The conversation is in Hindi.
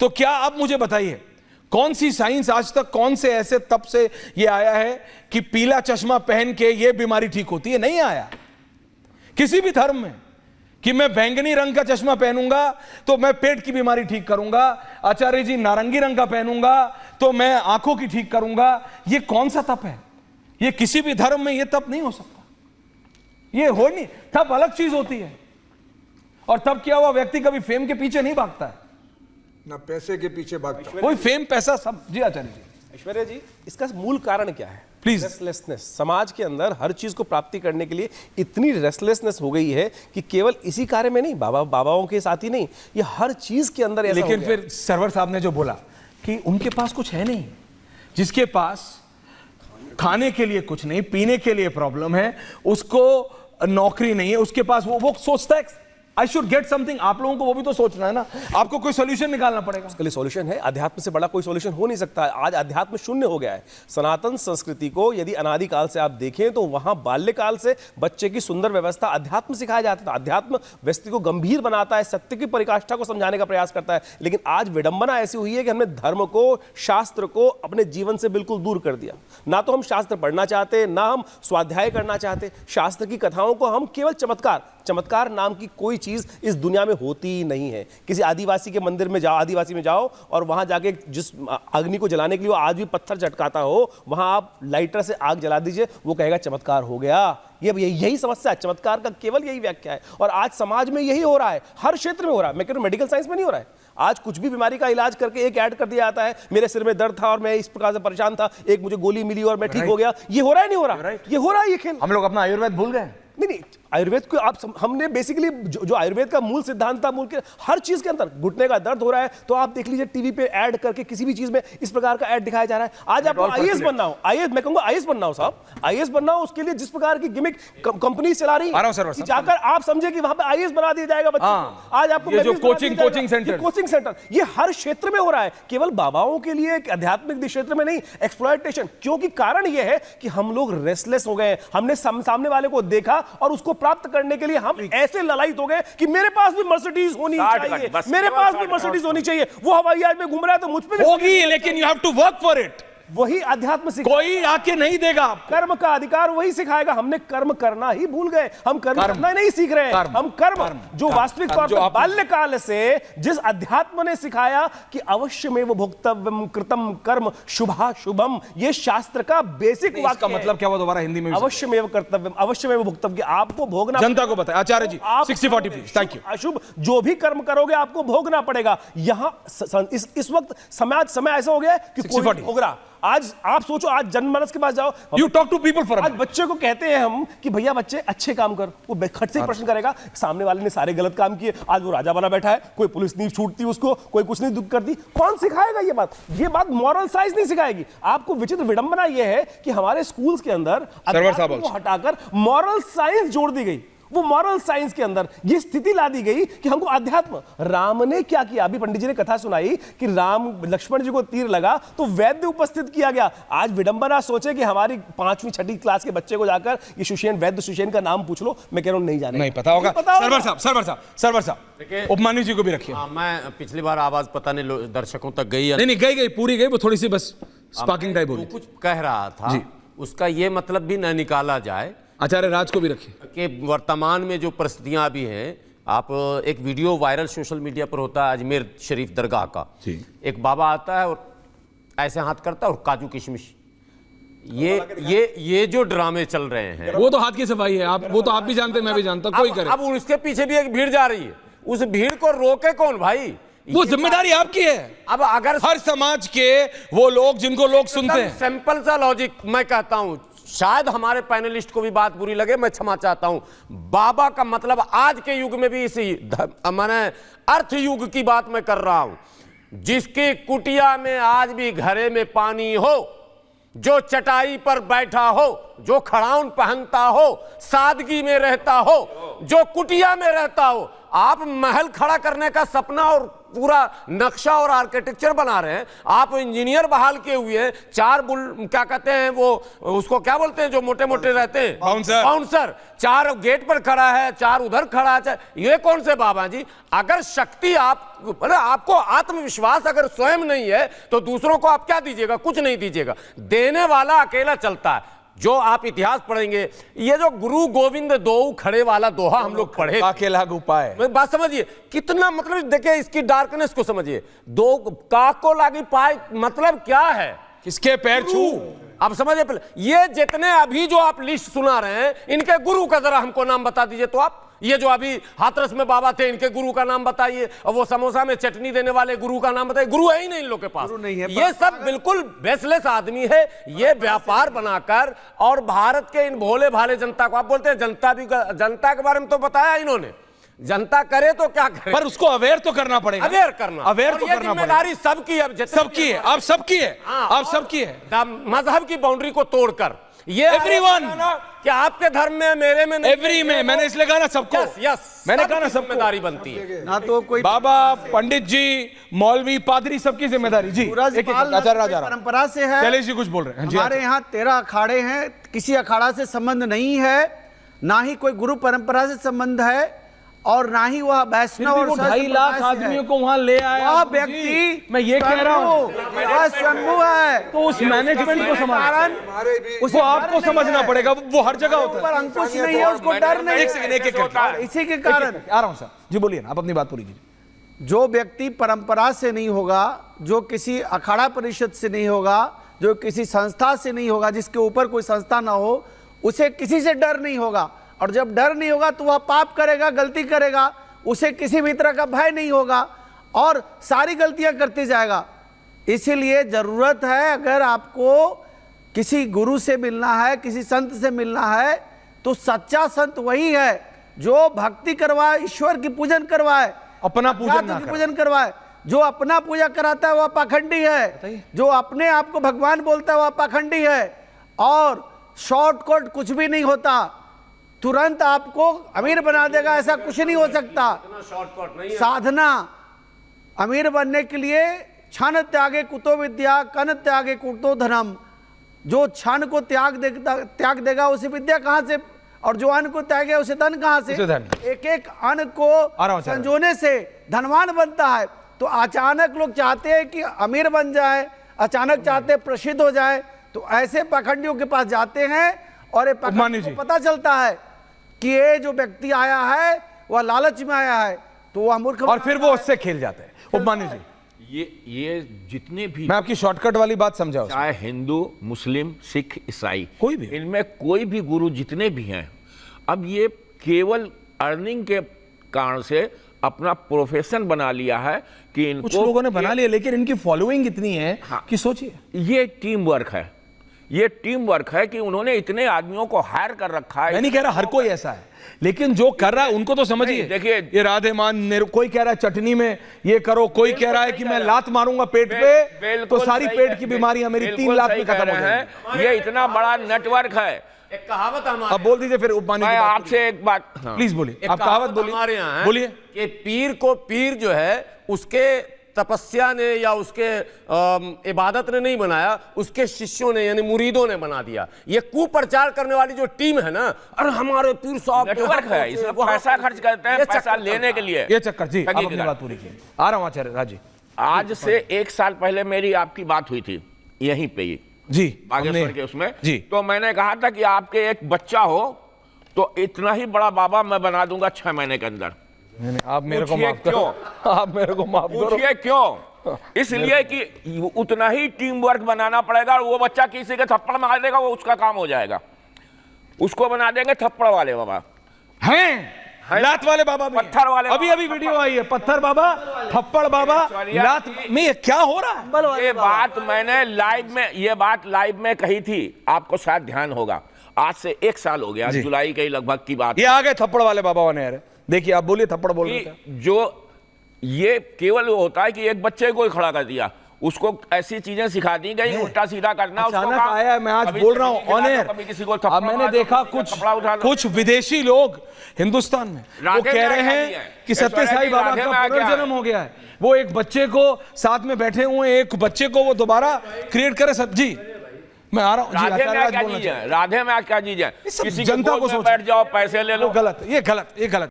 तो क्या आप मुझे बताइए, कौन सी साइंस आज तक कौन से ऐसे तब से ये आया है कि पीला चश्मा पहन के ये बीमारी ठीक होती है? नहीं आया किसी भी धर्म में कि मैं बैंगनी रंग का चश्मा पहनूंगा तो मैं पेट की बीमारी ठीक करूंगा, आचार्य जी नारंगी रंग का पहनूंगा तो मैं आंखों की ठीक करूंगा। ये कौन सा तप है? ये किसी भी धर्म में ये तप नहीं हो सकता। ये हो नहीं, तप अलग चीज होती है। और तब क्या हुआ, व्यक्ति कभी फेम के पीछे नहीं भागता है ना पैसे के पीछे भागता। कोई फेम पैसा सब। जी आचार्य जी। ऐश्वर्या जी, इसका मूल कारण क्या है? प्लीज। रेस्टलेसनेस। समाज के अंदर हर चीज को प्राप्ति करने के लिए इतनी रेस्टलेसनेस हो गई है कि केवल इसी कार्य में नहीं, बाबाओं के साथ ही नहीं, ये हर चीज के अंदर ऐसा लेकिन हो गया। फिर सरवर साहब ने जो बोला कि उनके पास कुछ है नहीं, जिसके पास खाने के लिए कुछ नहीं, पीने के लिए प्रॉब्लम है, उसको नौकरी नहीं है, उसके पास वो सोचता है आई शुड गेट समथिंग। आप लोगों को वो भी तो सोचना है ना, आपको कोई सोल्यूशन निकालना पड़ेगा। उसके लिए सॉल्यूशन है। अध्यात्म से बड़ा कोई सॉल्यूशन हो नहीं सकता। आज अध्यात्म शून्य हो गया है। सनातन संस्कृति को यदि अनादिकाल से आप देखें तो वहां बाल्यकाल से बच्चे की सुंदर व्यवस्था अध्यात्म सिखाया जाता था। अध्यात्म व्यक्ति को गंभीर बनाता है, सत्य की परिकाष्ठा को समझाने का प्रयास करता है। लेकिन आज विडंबना ऐसी हुई है कि हमने धर्म को, शास्त्र को अपने जीवन से बिल्कुल दूर कर दिया। ना तो हम शास्त्र पढ़ना चाहते, ना हम स्वाध्याय करना चाहते। शास्त्र की कथाओं को हम केवल चमत्कार नाम की कोई चीज इस दुनिया में होती ही नहीं है। किसी आदिवासी के मंदिर में जाओ, आदिवासी में जाओ और वहां जाके जिस अग्नि को जलाने के लिए वो आज भी पत्थर चटकाता हो, वहां आप लाइटर से आग जला दीजिए, वो कहेगा चमत्कार हो गया। यही समस्या है। चमत्कार का केवल यही व्याख्या है। और आज समाज में यही हो रहा है, हर क्षेत्र में हो रहा है। मैं कह रहा हूं मेडिकल साइंस में नहीं हो रहा है। आज कुछ भी बीमारी का इलाज करके एक ऐड कर दिया जाता है, मेरे सिर में दर्द था और मैं इस प्रकार से परेशान था, एक मुझे गोली मिली और मैं ठीक हो गया। ये हो रहा है नहीं हो रहा? ये हो रहा है ये खेल। हम लोग अपना आयुर्वेद भूल गए। नहीं, आयुर्वेद को हमने बेसिकली जो आयुर्वेद का मूल सिद्धांत था, मूल के हर चीज के अंदर घुटने का दर्द हो रहा है तो आप देख लीजिए टीवी पे ऐड करके किसी भी चीज में इस प्रकार का ऐड दिखाया जा रहा है। आज आपको आईएएस बनना हो, आईएएस मैं कहूंगा आईएएस बनना हो साहब, आईएएस बनना हो, उसके लिए जिस प्रकार की गिमिक कंपनी चला रही है, जाकर आप समझे कि वहां पे आईएएस बना दिया जाएगा बच्चे को। आज आपको कोचिंग सेंटर, ये हर क्षेत्र में हो रहा है। केवल बाबाओं के लिए, आध्यात्मिक क्षेत्र में नहीं, एक्सप्लॉयटेशन। क्योंकि कारण ये है कि हम लोग रेस्टलेस हो गए। हमने सामने वाले को देखा और उसको प्राप्त करने के लिए हम ऐसे ललायत हो गए कि मेरे पास भी मर्सिडीज होनी चाहिए, मेरे पास भी मर्सिडीज होनी चाहिए। वो हवाई जहाज में घूम रहा है तो मुझ पे होगी, लेकिन you have to work for it. वही अध्यात्म कोई आके नहीं देगा। कर्म का अधिकार वही सिखाएगा। हमने कर्म करना ही भूल गए। हम कर्म करना नहीं सीख रहे हैं। हम कर्म जो वास्तविक तौर पर बाल्यकाल से जिस अध्यात्म ने सिखाया कि अवश्य में वो भोक्तव्यम कृतम कर्म शुभा शुभम, ये शास्त्र का बेसिक वाक्य का मतलब क्या हुआ? दोबारा हिंदी में। अवश्य में वो कर्तव्यम, अवश्य में वो भोक्तव्य, आपको भोगना, जनता को बताए। आचार्य जी 60-40 प्लीज। Thank you. अशुभ जो भी कर्म करोगे आपको भोगना पड़ेगा। यहां इस वक्त समय ऐसा हो गया कि कोई भोग रहा। आज आप सोचो, आज जनमानस के पास जाओ, you talk to people for. आज बच्चे को कहते हैं हम कि भैया बच्चे अच्छे काम कर, वो खट से प्रश्न करेगा। सामने वाले ने सारे गलत काम किए, आज वो राजा बना बैठा है, कोई पुलिस नहीं छूटती उसको, कोई कुछ नहीं दुख करती। कौन सिखाएगा ये बात? ये बात मॉरल साइंस नहीं सिखाएगी आपको। विचित्र विडंबना ये है कि हमारे स्कूल्स के अंदर अध्यात्म को हटाकर मॉरल साइंस जोड़ दी गई। वो मॉरल साइंस के अंदर ये स्थिति ला दी गई कि हमको अध्यात्म। राम ने क्या किया? अभी पंडित जी ने कथा सुनाई कि राम लक्ष्मण जी को तीर लगा तो वैद्य उपस्थित किया गया। आज विडंबना सोचे कि हमारी 5वीं 6वीं क्लास के बच्चे को जाकर ये सुषेण, वैद्य सुषेण का नाम पूछ लो, मैं कह रहा हूं नहीं जाने, नहीं पता होगा। सरवर साहब उपमान्यु जी को भी रखिए। मैं पिछली बार आवाज पता नहीं दर्शकों तक गई या नहीं, गई पूरी गई, वो थोड़ी सी बस स्पार्किंग टाइप हो रही। कुछ कह रहा था, उसका ये मतलब भी न निकाला जाए। आचार्य राज को भी रखिए कि वर्तमान में जो परिस्थितियां भी हैं, आप एक वीडियो वायरल सोशल मीडिया पर होता है अजमेर शरीफ दरगाह का। एक बाबा आता है और ऐसे हाथ करता है और काजू किशमिश, ये जो ड्रामे चल रहे हैं, वो तो हाथ की सफाई है। आप वो तो आप भी जानते हैं, मैं भी जानता हूं। कोई करे। अब उसके पीछे भी एक भीड़ जा रही है, उस भीड़ को रोके कौन भाई? वो जिम्मेदारी आपकी है। अब अगर हर समाज के वो लोग जिनको लोग सुनते हैं, सिंपल सा लॉजिक मैं कहता हूं, शायद हमारे पैनलिस्ट को भी बात बुरी लगे, मैं क्षमा चाहता हूं। बाबा का मतलब आज के युग में भी इसी माने अर्थ युग की बात मैं कर रहा हूं। जिसकी कुटिया में आज भी घरे में पानी हो, जो चटाई पर बैठा हो, जो खड़ाउन पहनता हो, सादगी में रहता हो, जो कुटिया में रहता हो, आप महल खड़ा करने का सपना और पूरा नक्शा और आर्किटेक्चर बना रहे हैं, आप इंजीनियर बहाल किए हुए हैं, 4 क्या कहते हैं वो, उसको क्या बोलते हैं जो मोटे मोटे रहते हैं, बाउंसर, 4 गेट पर खड़ा है, 4 उधर खड़ा है। ये कौन से बाबा जी? अगर शक्ति आपको आत्मविश्वास अगर स्वयं नहीं है तो दूसरों को आप क्या दीजिएगा? कुछ नहीं दीजिएगा। देने वाला अकेला चलता है। जो आप इतिहास पढ़ेंगे, ये जो गुरु गोविंद दो खड़े वाला दोहा हम लोग पढ़े, अकेला गुपाए, बात समझिए कितना, मतलब देखिए इसकी डार्कनेस को समझिए। 2 काक को लागी पाए मतलब क्या है? किसके पैर छू? अब समझिए पहले, ये जितने अभी जो आप लिस्ट सुना रहे हैं, इनके गुरु का जरा हमको नाम बता दीजिए। तो आप ये जो अभी हाथरस में बाबा थे, इनके गुरु का नाम बताइए, और वो समोसा में चटनी देने वाले गुरु का नाम बताइए। गुरु है ही नहीं इन लोग के पास, ये सब बिल्कुल बेसलेस आदमी है। ये व्यापार बनाकर और भारत के इन भोले भाले जनता को, आप बोलते हैं जनता भी, जनता के बारे में तो बताया इन्होंने, जनता करे तो क्या करे, पर उसको अवेयर तो करना पड़ेगा। अवेयर करना, अवेयर तो करना जिम्मेदारी सबकी, अब सबकी है, आप सबकी है, आप सबकी है। मजहब की बाउंड्री को तोड़कर ये एवरीवन, कि आपके धर्म में, मेरे में नहीं, एवरी में, मैंने इसलिए कहा ना सबको, यस मैंने कहा ना सबको जिम्मेदारी बनती है ना। तो कोई बाबा, पंडित जी, मौलवी, पादरी, सबकी जिम्मेदारी। जी परंपरा से है। शैलेश जी कुछ बोल रहे हैं। हमारे यहाँ 13 अखाड़े हैं, किसी अखाड़ा से संबंध नहीं है, ना ही कोई गुरु परंपरा से संबंध है, और ना ही वह वैष्णव और 2.5 लाख आदमियों को वहां ले आया वह व्यक्ति, मैं ये कह रहा हूं, वह शंभु है। तो उस मैनेजमेंट को समझना, उसको आपको समझना पड़ेगा। वो हर जगह होता पर अंकुश नहीं है, उसको डर नहीं। एक सेकंड, एक इसी के कारण आ रहा हूं सर जी, बोलिए ना, आप अपनी बात पूरी कीजिए। जो व्यक्ति परंपरा से नहीं होगा, जो किसी अखाड़ा परिषद से नहीं होगा, जो किसी संस्था से नहीं होगा, जिसके ऊपर कोई संस्था ना हो, उसे किसी से डर नहीं होगा। और जब डर नहीं होगा तो वह पाप करेगा, गलती करेगा, उसे किसी भी तरह का भय नहीं होगा और सारी गलतियां करते जाएगा। इसीलिए जरूरत है, अगर आपको किसी गुरु से मिलना है, किसी संत से मिलना है, तो सच्चा संत वही है जो भक्ति करवाए, ईश्वर की पूजन करवाए, अपना पूजन करवाए। जो अपना पूजा कराता है वह पाखंडी है, जो अपने आप को भगवान बोलता है वह पाखंडी है। और शॉर्टकट कुछ भी नहीं होता, तुरंत आपको अमीर बना देगा, ऐसा कुछ नहीं हो सकता। साधना अमीर बनने के लिए क्षण त्यागे कुतो विद्या, कन त्यागे कुतो धनम। जो क्षण को त्याग देगा उसे विद्या कहां से, और जो अन्न को त्यागेगा उसे धन कहां से? एक एक अन्न को संजोने से धनवान बनता है। तो अचानक लोग चाहते हैं कि अमीर बन जाए, अचानक चाहते हैं प्रसिद्ध हो जाए, तो ऐसे पाखंडियों के पास जाते हैं और को पता चलता है कि ये जो व्यक्ति आया है वह लालच में आया है, तो वह मूर्ख, और फिर वो उससे खेल जाते हैं। उपमान्यु जी, ये जितने भी, मैं आपकी शॉर्टकट वाली बात समझाऊं, चाहे हिंदू, मुस्लिम, सिख, ईसाई, कोई भी, इनमें कोई भी गुरु जितने भी हैं, अब ये केवल अर्निंग के कारण से अपना प्रोफेशन बना लिया है कि इनको, कुछ लोगों ने बना लिया, लेकिन इनकी फॉलोइंग इतनी है कि सोचिए, ये टीम वर्क है। ये टीम वर्क है कि उन्होंने इतने आदमियों को हायर कर रखा है। मैं नहीं कह रहा हर कोई ऐसा है, लेकिन जो कर रहा है उनको तो समझिए। देखिए, ये राधे मान, कोई कह रहा है चटनी में ये करो, कोई कह रहा है कि मैं लात मारूंगा पेट पे तो सारी पेट की बीमारियां मेरी 3 लाख में खत्म हो जाएंगी। ये इतना बड़ा नेटवर्क है। एक कहावत अब बोल दीजिए फिर उपमान्यु जी, आपसे एक बात, प्लीज बोलिए, आप कहावत बोलिए, हमारे यहाँ बोलिए कि पीर को पीर जो है उसके तपस्या ने या उसके इबादत ने नहीं बनाया, उसके शिष्यों ने यानी मुरीदों ने बना दिया। ये कुप्रचार करने वाली जो टीम है ना, अरे हमारे पीर साहब नेटवर्क है, इसमें पैसा खर्च करते हैं, पैसा लेने के लिए, ये चक्कर। जी, आप अपनी बात पूरी कीजिए। आ रहा हूं आचार्य राजी। आज से 1 साल पहले मेरी आपकी बात हुई थी यहीं पे ही, जी, बागेश्वर के उसमें जी। तो मैंने कहा था कि आपके एक बच्चा हो तो इतना ही बड़ा बाबा मैं बना दूंगा 6 महीने के अंदर। आप मेरे को माफ करो, आप मेरे को माफ करो। पूछिए क्यों? इसलिए कि उतना ही टीम वर्क बनाना पड़ेगा, और वो बच्चा किसी के थप्पड़ मार देगा वो उसका काम हो जाएगा, उसको बना देंगे थप्पड़ वाले बाबा। हैं लात वाले बाबा, पत्थर वाले, अभी वीडियो आई है, पत्थर बाबा, थप्पड़ बाबा, लात में क्या हो रहा है? ये बात मैंने लाइव में कही थी, आपको शायद ध्यान होगा। आज से 1 साल हो गया, जुलाई के लगभग की बात। ये आ गए थप्पड़ वाले बाबा होने। देखिए आप बोलिए, थप्पड़ बोल रहे थे। जो ये केवल वो होता है कि एक बच्चे को ही खड़ा कर दिया, उसको ऐसी चीजें सिखा दी गई, उल्टा सीधा करना। उसको अचानक कहा, आया है, मैं आज कभी बोल रहा हूं किसी को ऑन गिरा एयर। दो, कभी किसी को अब थप्पड़ मैंने मार दो, देखा कभी कपड़ा उठा लो। कुछ विदेशी लोग हिंदुस्तान में वो राधे कह में रहे आया हैं नहीं है। कि सत्य ऐश्वर्या साई जी, बाबा राधे का में आ गया है। पुनर्जन्म हो गया है। वो एक बच्चे को साथ में बैठे हुए, एक बच्चे को वो दोबारा क्रिएट करे। सब जी मैं आ रहा हूं जी, राधे में आचार्य आज क्या बोलना चीज है? चाहिए। राधे में क्या चीज है? सब किसी जनता के को गोद में सोचो। बैठ जाओ, पैसे ले लो। गलत, ये गलत, ये गलत।